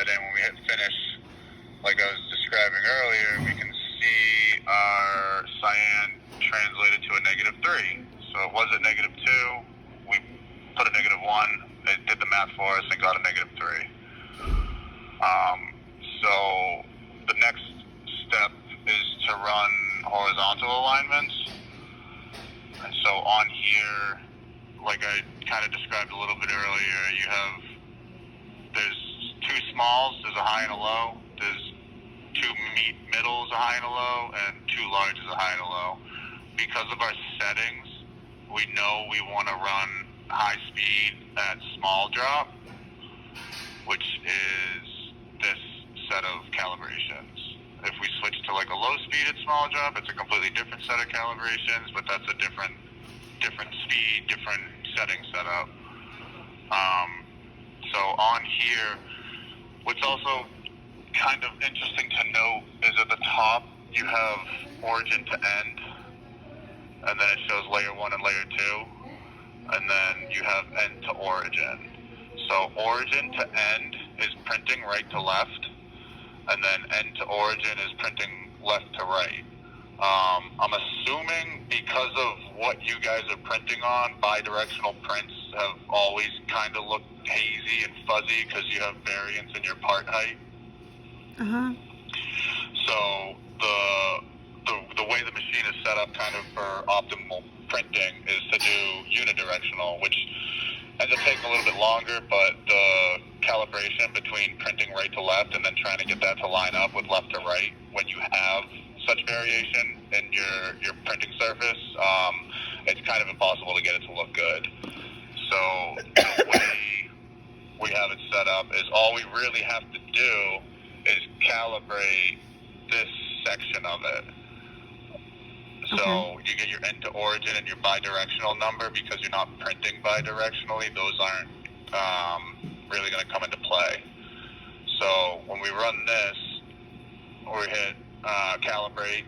set in, when we hit finish, like I was describing earlier, we can see our cyan translated to a -3. So it was at -2. We put a -1. It did the math for us and got a -3. So the next step is to run horizontal alignments. And so on here, like I kind of described a little bit earlier, there's two smalls, there's a high and a low, there's two middles, a high and a low, and two larges, a high and a low. Because of our settings, we know we want to run high speed at small drop, which is this set of calibrations. If we switch to like a low speed at small drop, it's a completely different set of calibrations, but that's a different speed, different setting setup. So on here, what's also kind of interesting to note is at the top you have origin to end, and then it shows layer 1 and layer 2, and then you have end to origin. So origin to end is printing right to left, and then end to origin is printing left to right. I'm assuming because of what you guys are printing on, bidirectional prints have always kind of looked hazy and fuzzy because you have variance in your part height. So the way the machine is set up kind of for optimal printing is to do unidirectional, which ends up taking a little bit longer, but the calibration between printing right to left and then trying to get that to line up with left to right when you have such variation in your printing surface, it's kind of impossible to get it to look good. So the way we have it set up is all we really have to do is calibrate this section of it. So you get your end to origin and your bidirectional number. Because you're not printing bidirectionally, those aren't really going to come into play. So when we run this, we hit calibrate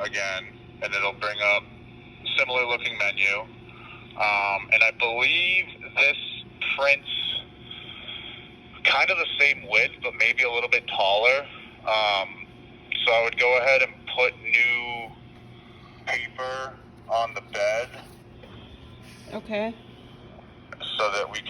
again, and it'll bring up similar looking menu. And I believe this prints kind of the same width, but maybe a little bit taller. So I would go ahead and put new paper on the bed. Okay. So that we